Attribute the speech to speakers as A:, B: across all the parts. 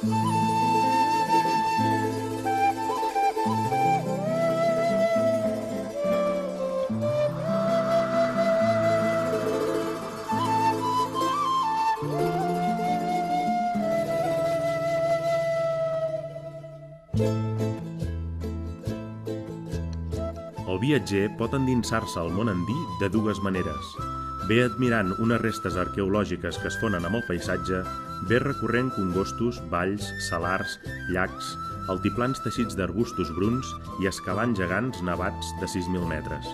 A: El viatger pot endinsar-se al món andí de dues maneres. Bé admirant unes restes arqueològiques que es fonen amb el paisatge, bé recorrent congostos, valls, salars, llacs, altiplans teixits d'arbustos bruns i escalant gegants nevats de 6.000 metres.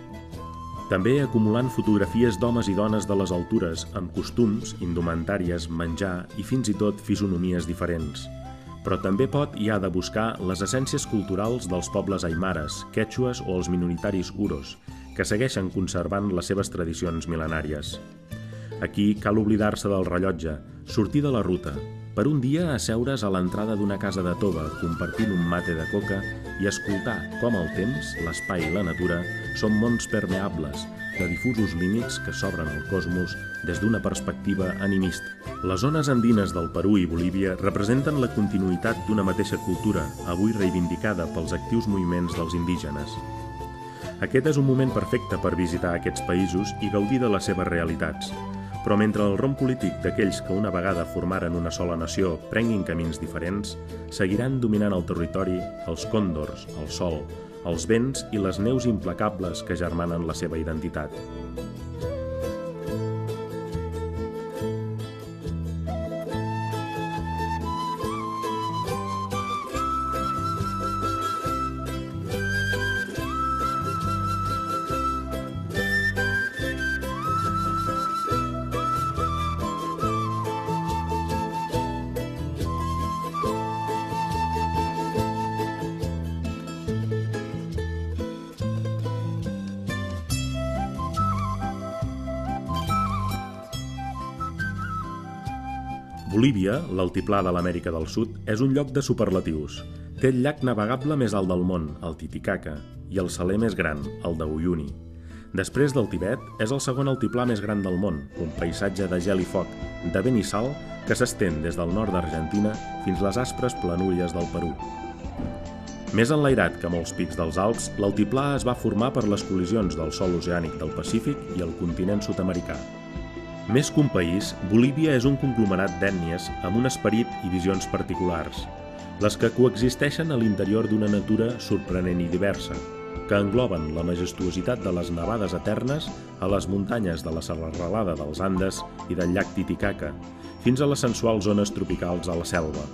A: També acumulant fotografies d'homes i dones de les altures amb costums, indumentàries, menjar i fins i tot fisonomies diferents. Però també pot i ha de buscar les essències culturals dels pobles aimares, quètxues o els minoritaris uros, que segueixen conservant les seves tradicions mil·lenàries. Aquí cal oblidar-se del rellotge, sortir de la ruta, per un dia asseure's a l'entrada d'una casa de tova compartint un mate de coca i escoltar com el temps, l'espai i la natura són mons permeables, de difusos límits que s'obren al cosmos des d'una perspectiva animista. Les zones andines del Perú i Bolívia representen la continuïtat d'una mateixa cultura, avui reivindicada pels actius moviments dels indígenes. Aquest és un moment perfecte per visitar aquests països i gaudir de les seves realitats. Però mentre el rom polític d'aquells que una vegada formaren una sola nació prenguin camins diferents, seguiran dominant el territori els còndors, el sol, els vents i les neus implacables que germanen la seva identitat. Bolívia, l'altiplà de l'Amèrica del Sud, és un lloc de superlatius. Té el llac navegable més alt del món, el Titicaca, i el saler més gran, el de Uyuni. Després del Tibet, és el segon altiplà més gran del món, un paisatge de gel i foc, de vent i sal, que s'estén des del nord d'Argentina fins les aspres planúries del Perú. Més enlairat que molts pics dels Alps, l'altiplà es va formar per les col·lisions del sòl oceànic del Pacífic i el continent sud-americà. Més que un país, Bolívia és un conglomerat d'ètnies amb un esperit i visions particulars, les que coexisteixen a l'interior d'una natura sorprenent i diversa, que engloben la majestuositat de les nevades eternes a les muntanyes de la serralada dels Andes i del llac Titicaca, fins a les sensuals zones tropicals a la selva,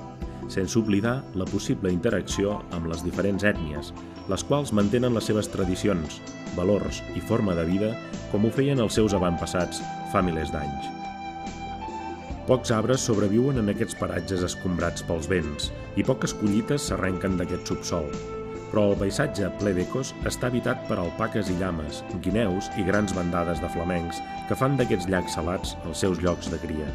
A: sense oblidar la possible interacció amb les diferents ètnies, les quals mantenen les seves tradicions, valors i forma de vida com ho feien els seus avantpassats fa milers d'anys. Pocs arbres sobreviuen en aquests paratges escombrats pels vents i poques collites s'arrenquen d'aquest subsol, però el paisatge ple d'ecos està habitat per alpaques i llames, guineus i grans bandades de flamencs que fan d'aquests llacs salats els seus llocs de cria.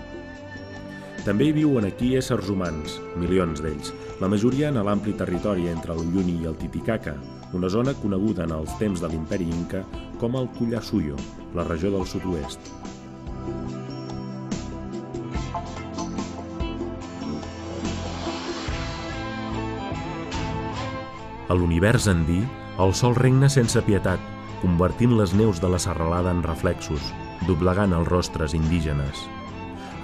A: També hi viuen aquí éssers humans, milions d'ells, la majoria en l'ampli territori entre el Uyuni i el Titicaca, una zona coneguda en els temps de l'imperi Inca com el Collasuyo, la regió del sud-oest. A l'univers andí, el sol regna sense pietat, convertint les neus de la serralada en reflexos, doblegant els rostres indígenes.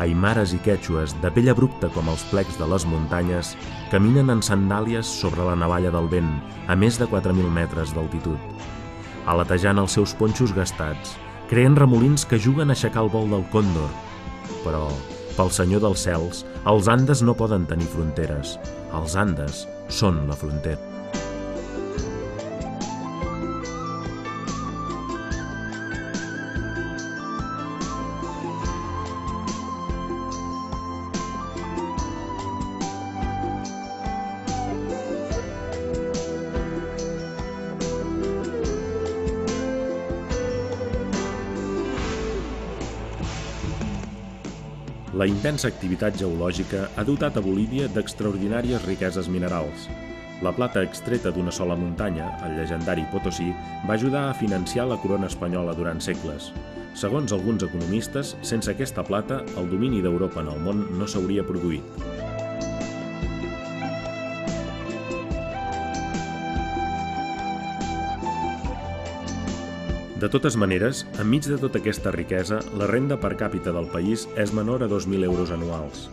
A: Aimares i quètxues, de pell abrupta com els plecs de les muntanyes, caminen en sandàlies sobre la navalla del vent, a més de 4.000 metres d'altitud. Aletejant els seus ponxos gastats, creen remolins que juguen a aixecar el vol del còndor. Però, pel Senyor dels cels, els Andes no poden tenir fronteres. Els Andes són la frontera. La intensa activitat geològica ha dotat a Bolívia d'extraordinàries riqueses minerals. La plata extreta d'una sola muntanya, el llegendari Potosí, va ajudar a financiar la corona espanyola durant segles. Segons alguns economistes, sense aquesta plata, el domini d'Europa en el món no s'hauria produït. De totes maneres, enmig de tota aquesta riquesa, la renda per càpita del país és menor a 2.000 euros anuals.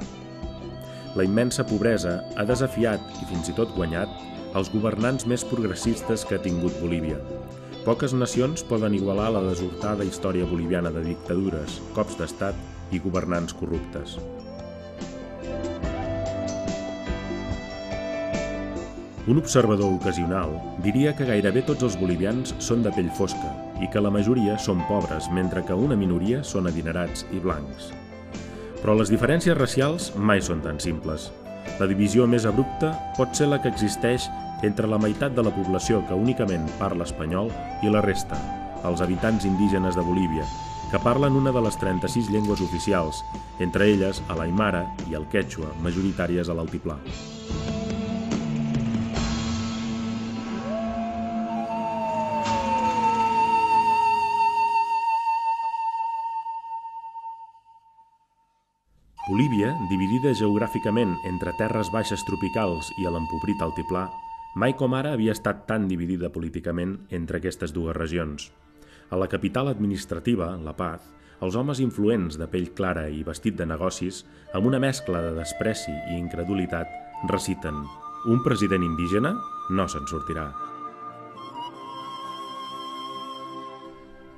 A: La immensa pobresa ha desafiat i fins i tot guanyat els governants més progressistes que ha tingut Bolívia. Poques nacions poden igualar la desortada història boliviana de dictadures, cops d'estat i governants corruptes. Un observador ocasional diria que gairebé tots els bolivians són de pell fosca i que la majoria són pobres, mentre que una minoria són adinerats i blancs. Però les diferències racials mai són tan simples. La divisió més abrupta pot ser la que existeix entre la meitat de la població que únicament parla espanyol i la resta, els habitants indígenes de Bolívia, que parlen una de les 36 llengües oficials, entre elles l'aimara i el quèchua, majoritàries a l'altiplà. Bolívia, dividida geogràficament entre terres baixes tropicals i l'empobrit altiplà, mai com ara havia estat tan dividida políticament entre aquestes dues regions. A la capital administrativa, La Paz, els homes influents de pell clara i vestit de negocis, amb una mescla de despreci i incredulitat, reciten: «Un president indígena? No se'n sortirà».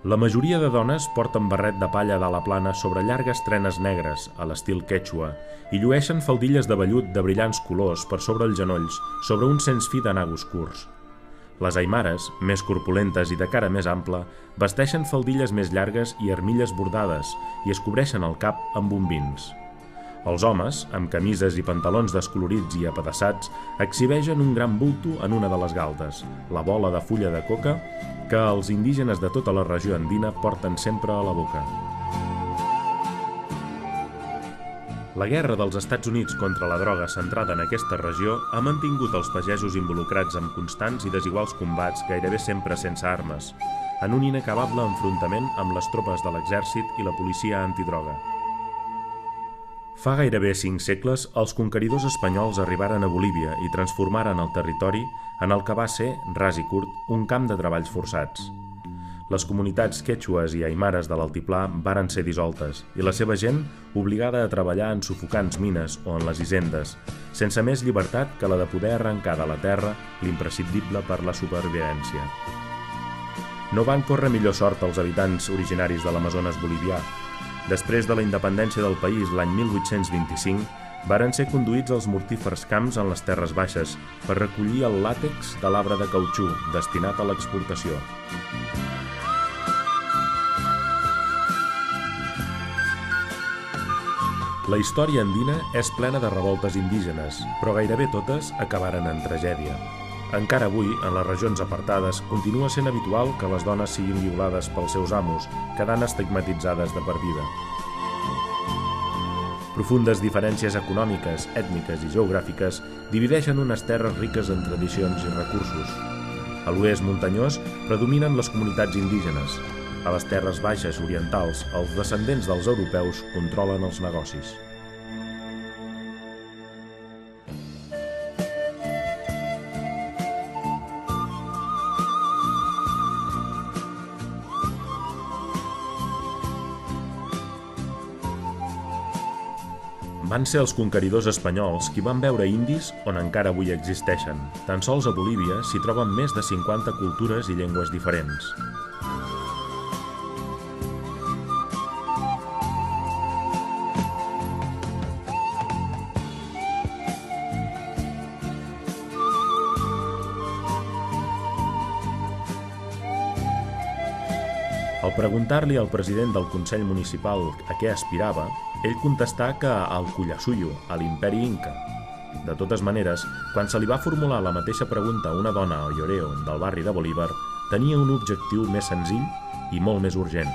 A: La majoria de dones porten barret de palla d'ala plana sobre llargues trenes negres, a l'estil quèchua, i llueixen faldilles de vellut de brillants colors per sobre els genolls, sobre un sens fi de nagos curts. Les aimares, més corpulentes i de cara més ampla, vesteixen faldilles més llargues i armilles bordades i es cobreixen el cap amb bombins. Els homes, amb camises i pantalons descolorits i apedaçats, exhibeixen un gran bulto en una de les galtes, la bola de fulla de coca que els indígenes de tota la regió andina porten sempre a la boca. La guerra dels Estats Units contra la droga centrada en aquesta regió ha mantingut els pagesos involucrats en constants i desiguals combats gairebé sempre sense armes, en un inacabable enfrontament amb les tropes de l'exèrcit i la policia antidroga. Fa gairebé 5 segles, els conqueridors espanyols arribaren a Bolívia i transformaren el territori en el que va ser, ras i curt, un camp de treballs forçats. Les comunitats quèchues i aimares de l'altiplà varen ser dissoltes i la seva gent obligada a treballar en sufocants mines o en les hisendes, sense més llibertat que la de poder arrencar de la terra l'imprescindible per la supervivència. No van córrer millor sort els habitants originaris de l'Amazones bolivià. Després de la independència del país l'any 1825, varen ser conduïts als mortífers camps en les terres baixes per recollir el làtex de l'arbre de cautxú destinat a l'exportació. La història andina és plena de revoltes indígenes, però gairebé totes acabaren en tragèdia. Encara avui, en les regions apartades, continua sent habitual que les dones siguin violades pels seus amos, quedant estigmatitzades de per vida. Profundes diferències econòmiques, ètniques i geogràfiques divideixen unes terres riques en tradicions i recursos. A l'oest muntanyós predominen les comunitats indígenes. A les terres baixes orientals, els descendents dels europeus controlen els negocis. Van ser els conqueridors espanyols qui van veure indis on encara avui existeixen. Tan sols a Bolívia s'hi troben més de 50 cultures i llengües diferents. Al preguntar-li al president del Consell Municipal a què aspirava, ell contestà que al Collasuyo, a l'imperi Inca. De totes maneres, quan se li va formular la mateixa pregunta a una dona a Lloreo, del barri de Bolívar, tenia un objectiu més senzill i molt més urgent.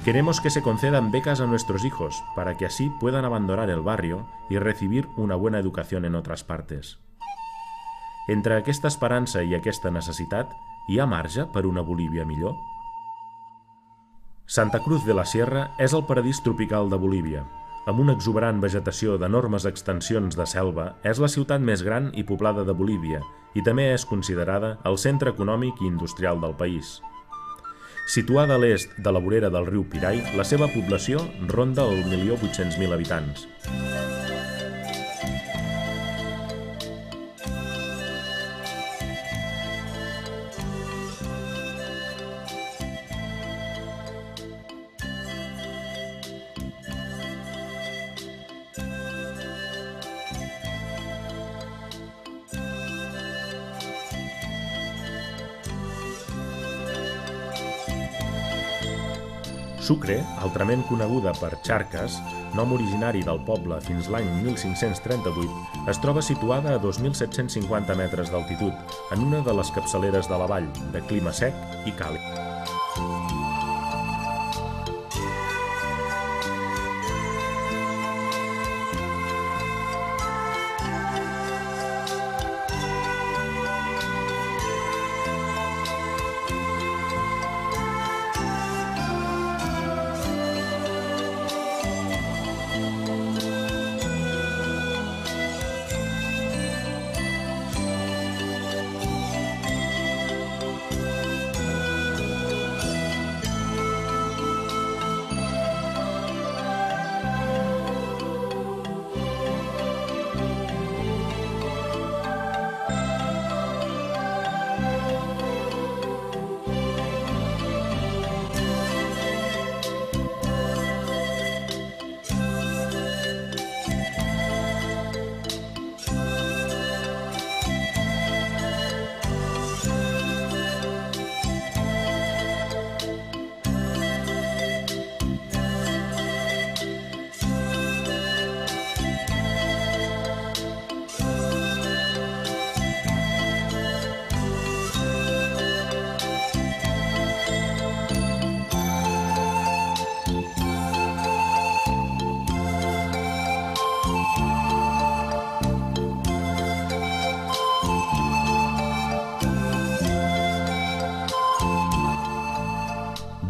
A: Queremos que se concedan becas a nuestros hijos, para que así puedan abandonar el barrio y recibir una buena educación en otras partes. Entre aquesta esperança i aquesta necessitat, hi ha marge per una Bolívia millor? Santa Cruz de la Sierra és el paradís tropical de Bolívia. Amb una exuberant vegetació d'enormes extensions de selva, és la ciutat més gran i poblada de Bolívia i també és considerada el centre econòmic i industrial del país. Situada a l'est de la vorera del riu Pirai, la seva població ronda el 1.800.000 habitants. Sucre, altrament coneguda per Charcas, nom originari del poble fins l'any 1538, es troba situada a 2.750 metres d'altitud, en una de les capçaleres de la vall, de clima sec i càlid.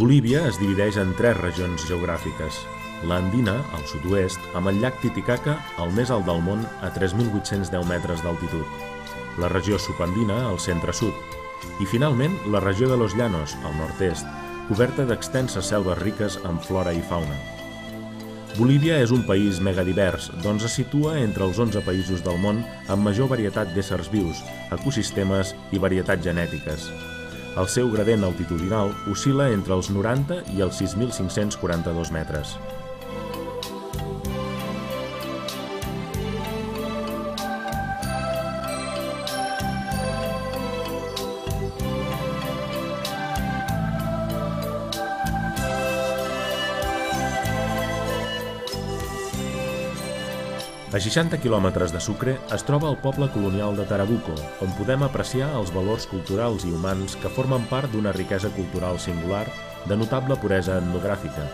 A: Bolívia es divideix en 3 regions geogràfiques. L'andina, al sud-oest, amb el llac Titicaca, el més alt del món, a 3.810 metres d'altitud. La regió subandina, al centre-sud. I, finalment, la regió de Los Llanos, al nord-est, coberta d'extenses selves riques amb flora i fauna. Bolívia és un país megadivers, doncs es situa entre els 11 països del món amb major varietat d'éssers vius, ecosistemes i varietats genètiques. El seu gradient altitudinal oscil·la entre els 90 i els 6.542 metres. A 60 quilòmetres de Sucre es troba el poble colonial de Tarabuco, on podem apreciar els valors culturals i humans que formen part d'una riquesa cultural singular de notable puresa etnogràfica,